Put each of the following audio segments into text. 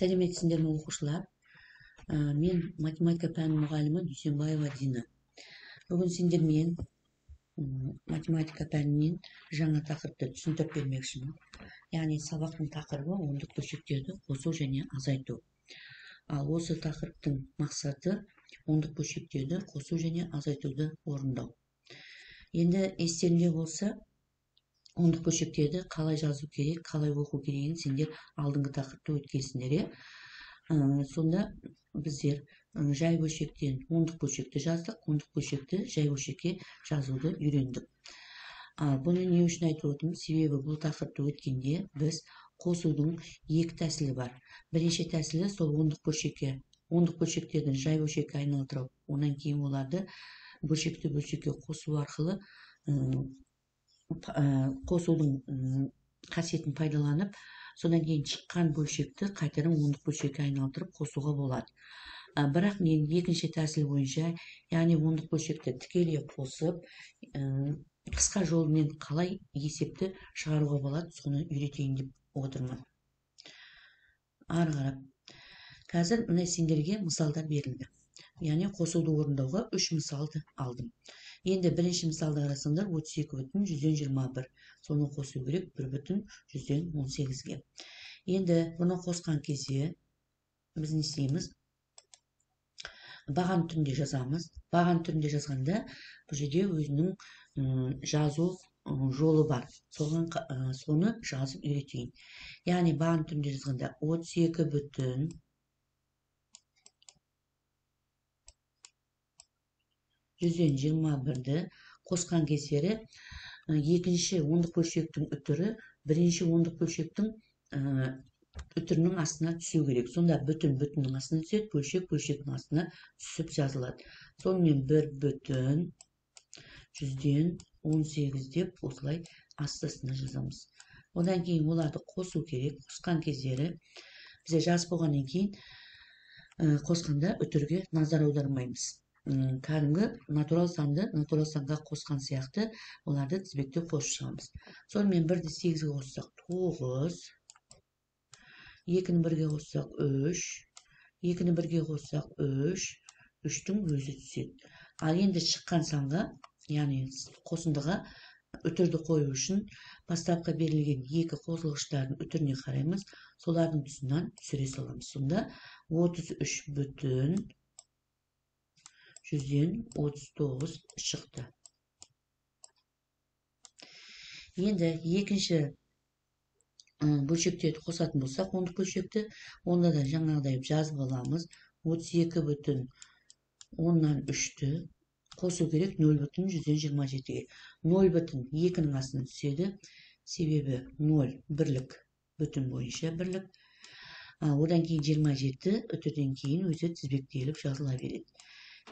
Сәлеметсіңдер ме оқушылар? Мен математика пәні мұғалімі Дүйсенбаева Дина. Бүгін сендермен математика пәнінен жаңа тақырыпты түсіндіріп бермекшімін. Яғни сабақтың тақырыбы ондық бөлшектерді қосу және азайту. Ал осы тақырыптың мақсаты ондық бөлшектерді қосу және азайтуды орындау. Енді естеріңде болса, ондық бөлшектерді қалай жазу керек, қалай оқу керегін сендер алдыңғы тақырыпты өткенсіңдер. Сонда біздер жай бөлшектен ондық бөлшекті жаздық, ондық бөлшекті жай бөлшекке жазуды үйрендік. Бұны не үшін айтып отырмын? Себебі бұл тақырыпты өткенде біз қосудың екі тәсілі бар. Бірінші тәсілі сол ондық бөлшектердің жай бөлшекке айналдырып, онан кейін оларды бөлшекті бөлшекке қосу арқылы қосудың қасиетін пайдаланып, содан кейін шыққан бөлшекті қайтадан ондық бөлшекке айналдырып қосуға болады. Бірақ мен екінші тәсіл бойынша, яғни ондық бөлшекті тікелей қосып, қысқа жолмен қалай есепті шығаруға болады, соны үйретейін деп отырмын. Ары қарап. Қазір мына сендерге мысалдар берілді. Яғни қосуды орындауға 3 мысалды алдым. Енді бірінші мысалды қарасаңдар 32,121. Соны қосу керек 1,118-ге. Енді бұны қосқан кезде біз не істейміз? Баған түрінде жазамыз. Баған түрінде жазғанда бұл жерде өзінің жазу жолы бар. Соны жазып үйретейін. Яғни баған түрінде жазғанда 32,121-ді қосқан кездері екінші ондық бөлшектің үтірі бірінші ондық бөлшектің үтірінің астына түсу керек. Сонда бүтіннің астына түседі, бөлшектің астына түсіп жазылады. Сонымен 1,118 деп осылай астына жазамыз. Одан кейін оларды қосу керек. Қосқан кездері бізде жазып болғаннан кейін қосқанда үтірге назар аудармаймыз. Кәдімгі натурал санға қосқан сияқты оларды тізбекте қосып шығамыз. Сонымен 1-ді 8-ге қоссақ 9, 2-ні 1-ге қоссақ 3, 2-ні 1-ге қоссақ 3, 3-тің өзі түседі. Ал енді шыққан санға, яғни қосындыға үтірді қою үшін бастапқы берілген екі қосылғыштардың үтіріне қараймыз, солардың тұсынан түсіре саламыз. Сонда 33,139 шықты. Енді екінші бөлшектерді қосатын болсақ, ондық бөлшекті, онда да жаңағыдай жазып аламыз. 32,3-ті қосу керек 0,127-ге. 0,2-нің астына түседі. Себебі 0 бірлік, бүтін бойынша бірлік. Одан кейін 27 үтірден кейін өзі тізбектеліп жазыла береді.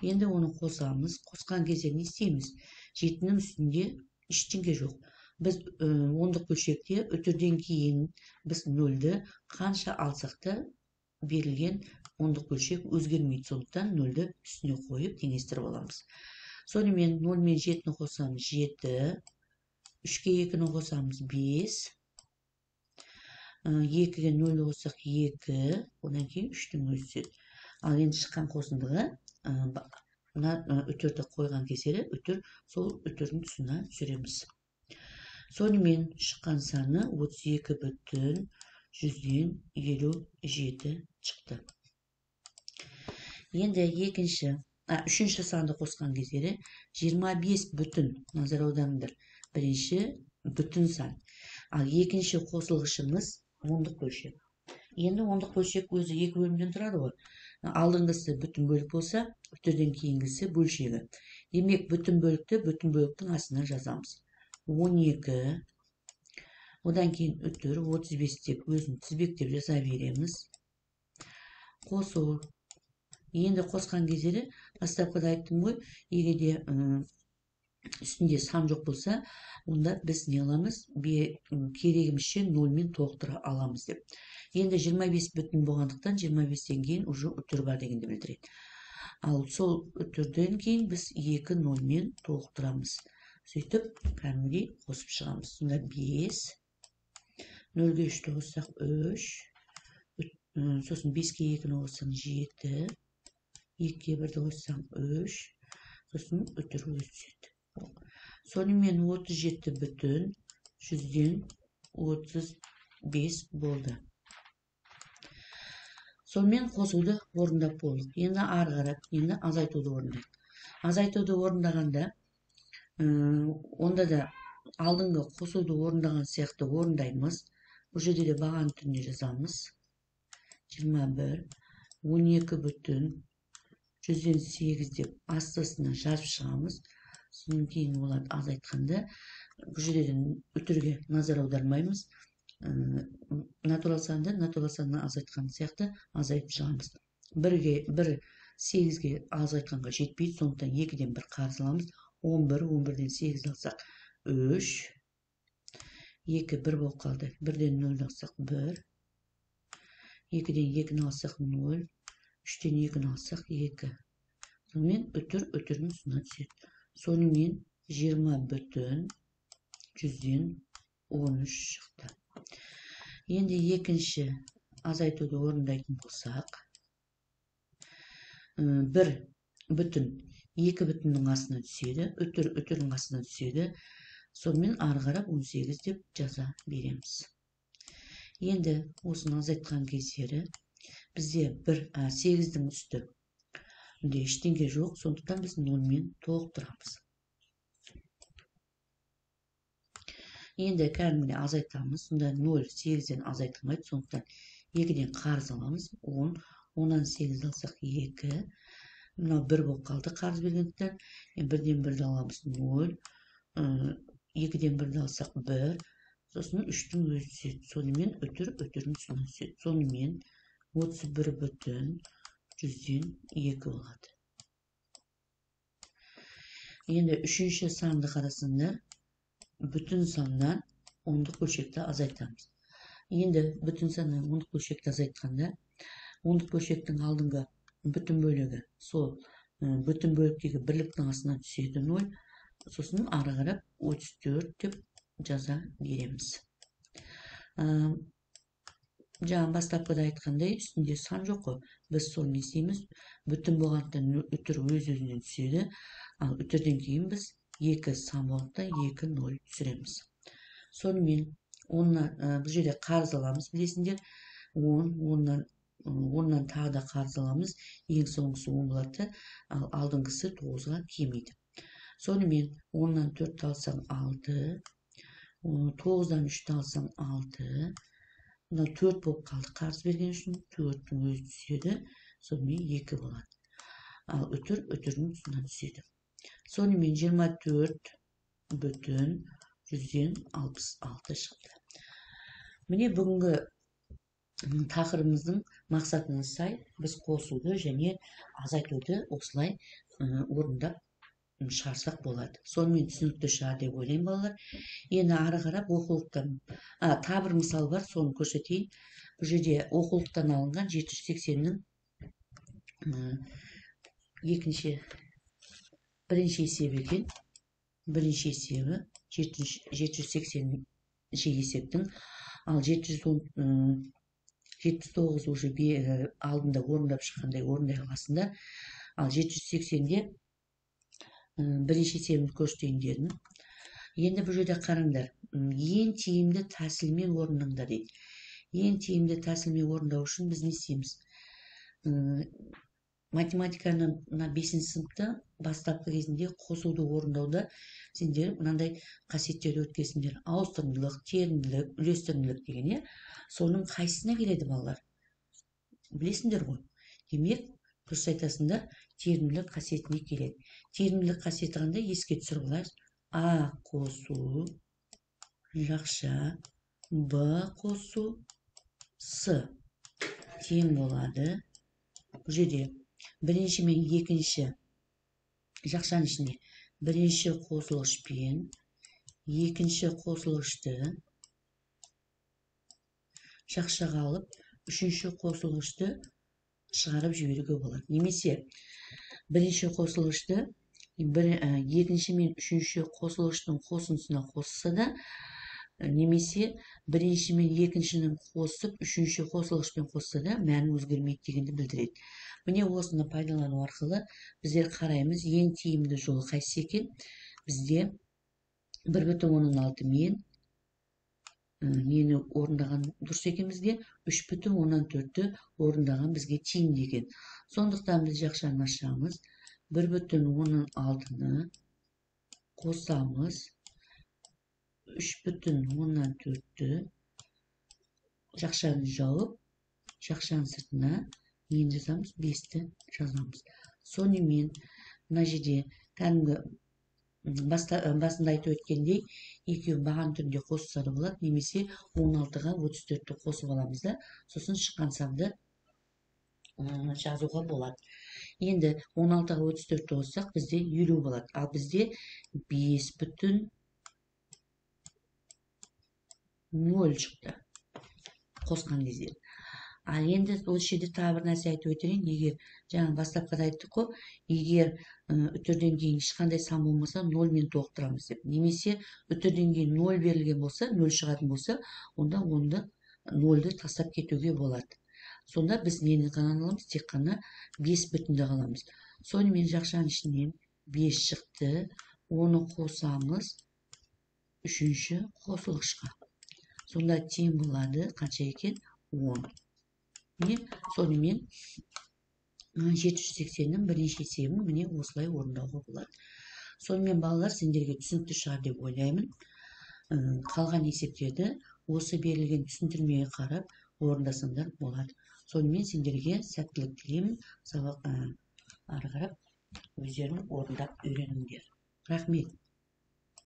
Енді оны қосамыз. Қосқан кезде не істейміз? 7-нің үстінде ештеңе жоқ. Біз ондық бөлшекте үтірден кейін біз 0-ді қанша алсақ та берілген ондық бөлшек өзгермейді. Сондықтан 0-ді үстіне қойып теңестіріп аламыз. Сонымен 0 мен 7-ні қосамыз 7, 3-ке 2-ні қосамыз 5, 2-ге 0 қоссақ 2, одан кейін 3-тің өзі түседі. Ал енді шыққан қосындыға үтірді қойған кездері сол үтірдің тұсына түсіреміз. Сонымен шыққан саны 32,157 шықты. Енді үшінші санды қосқан кездері 25 бүтін, назар аударыңдар, бірінші бүтін сан. Ал екінші қосылғышымыз ондық бөлшек. Енді ондық бөлшек өзі екі бөлімден тұрады ғой. Алдыңғысы бүтін бөлік болса, үтірден кейінгісі бөлшегі. Демек, бүтін бөлікті бүтін бөліктің астына жазамыз. 12, одан кейін үтір 35 деп өзін тізбектеп жаза береміз. Қосу. Енді қосқан кездері, бастапқыда айттым ғой, егерде үстінде сан жоқ болса, онда біз не аламыз? Керегімізше 0-мен толықтыра аламыз деп. Енді 25 бүтін болғандықтан 25-тен кейін уже үтір бар дегенді білдіреді. Ал сол үтірден кейін біз 2 0-мен толықтырамыз. Сөйтіп, кәдімгідей қосып шығамыз. Сонда 5, 0-ге 3-ті қоссақ 3, Сосын 5-ке 2-ні қоссаң 7, 2-ге 1-ді қоссаң 3, сосын үтір өзі түседі. Сонымен 37,135 болды. Сонымен қосуды орындап болдық. Енді ары қарап, енді азайтуды орындайық. Азайтуды орындағанда, онда да алдыңғы қосуды орындаған сияқты орындаймыз. Бұл жерде де бағаны түрінде жазамыз. 21, 12,108 деп астысына жазып шығамыз. Содан кейін оларды азайтқанда, бұл жерден үтірге назар аудармаймыз. Натурал санды азайтқан сияқты азайтып шығамыз. 8-ге азайтқанға жетпейді, сондықтан 2-ден 1 қарыз аламыз. 11, 11-ден 8 алсақ 3, 2, 1 болып қалды. 1-ден 0 алсақ 1, 2-ден 2-ні алсақ 0, 3-ден 2-ні алсақ 2. Сонымен үтірдің үстіне түседі. Сонымен 20,113 шықты. Енді екінші азайтуды орындайтын болсақ, 1,2-нің астына түседі, үтірдің астына түседі. Сонымен ары қарап 18 деп жаза береміз. Енді осыны азайтқан кездері бізде 8-дің үсті ештеңе жоқ, сондықтан біз 0-мен толықтырамыз. Енді кәдімгідей азайтамыз. Сонда 0 8-ден азайтылмайды, сондықтан 2-ден қарыз аламыз. 10, 10-нан 8 алсақ 2. Мынау 1 болып қалды қарыз бергендіктен. 1-ден 1-ді аламыз 0, 2-ден 1-ді алсақ 1, сосын 3-тің өзі түседі. Сонымен үтірдің үстіне түседі. Сонымен 31,102 болады. Енді үшінші санды қарасаңдар, бүтін саннан ондық бөлшекті азайтамыз. Енді бүтін саннан ондық бөлшекті азайтқанда, ондық бөлшектің алдыңғы бүтін бөлігі сол бүтін бөліктегі бірліктің астына түседі 0, сосын ары қарап 34 деп жаза береміз. Жаңа бастапқыда айтқандай, үстінде сан жоқ қой. Біз соны не істейміз? Бүтін болғандықтан үтір өз-өзінен түседі. Ал үтірден кейін біз 2 сан болғандықтан 2 0 түсіреміз. Сонымен бұл жерде қарыз аламыз, білесіңдер. 10-нан тағы да қарыз аламыз. Ең соңғысы 10 болады, ал алдыңғысы 9-ға кемейді. Сонымен 10-нан 4 алсаң 6, 9-дан 3 алсаң 6, мына 4 болып қалды қарыз берген үшін, 4-тің өзі түседі, сонымен 2 болады. Ал үтірдің үстіне түседі. Сонымен 24,166 шықты. Міне бүгінгі тақырыбымыздың мақсатына сай біз қосуды және азайтуды осылай орындап шығарсақ болады. Сонымен түсінікті шығар деп ойлаймын, балалар. Енді ары қарап оқулықтан табір мысал бар, соны көрсетейін. Бұл жерде оқулықтан алынған 780-нің бірінші есебі екен. Бірінші есебі 780-ші есептің, ал 709 уже алдында орындап шыққандай орындай аласында, ал 780-де бірінші есебін көрсетейін дедім. Енді бұл жерде қараңдар, ең тиімді тәсілмен орындаңдар дейді. Ең тиімді тәсілмен орындау үшін біз не істейміз? Математиканы 5-ші сыныпта бастапқы кезінде қосуды орындауда сендер мынандай қасиеттерді өткерсіңдер. Ауыстырымдылық, терімділік, үлестірімділік деген, соның қайсысына келеді балалар? Білесіңдер ғой. Демек, дұрыс айтасыңдар, терімділік қасиетіне келеді. Терімділік қасиеті қандай? Еске түсіріп алайық. А қосу жақша Б қосу С тең болады. Бұл жерде бірінші мен екінші жақшаның ішінде бірінші қосылғыш пен екінші қосылғышты жақшаға алып, үшінші қосылғышты шығарып жіберуге болады. Немесе бірінші қосылғышты екінші мен үшінші қосылғыштың қосындысына қосса да, немесе бірінші мен екіншінің қосып, үшінші қосылғышпен қосса да мәні өзгермейді дегенді білдіреді. Міне осыны пайдалану арқылы біздер қараймыз, ең тиімді жолы қайсысы екен? Бізде 1,16 мен нені орындаған дұрыс екен бізге? 3,14-ті орындаған бізге тиімді екен. Сондықтан біз жақшаны ашамыз. 1,16-ны қосамыз. 3,14-ті жақшаны жауып, жақшаның сыртына нені жазамыз? 5-ті жазамыз. Сонымен мына жерде кәдімгі басында айтып өткендей, екеуін баған түрінде қосса да болады, немесе 16-ға 34-ті қосып аламыз да, сосын шыққан санды жазуға болады. Енді 16-ға 34-ті қоссақ, бізде 50 болады. Ал бізде 5,0 шықты қосқан кезде. Ал енді осы жерде тағы бір нәрсе айтып өтейін. Егер жаңа бастапқыда айттық қой, егер үтірден кейін ешқандай сан болмаса, 0 мен толықтырамыз деп. Немесе үтірден кейін 0 берілген болса, 0 шығатын болса, онда 0-ды тастап кетуге болады. Сонда біз нені ғана аламыз? Тек қана 5 бүтінді қаламыз. Сонымен жақшаның ішінен 5 шықты, оны қосамыз үшінші қосылғышқа. Сонда тең болады қанша екен? 10. Міне сонымен 780-нің бірінші есебін міне осылай орындауға болады. Сонымен балалар, сендерге түсінікті шығар деп ойлаймын. Қалған есептерді осы берілген түсіндірмеге қарап орындасаңдар болады. Сонымен сендерге сәттілік тілеймін. Сабақ ары қарап өздерің орындап үйреніңдер. Рахмет.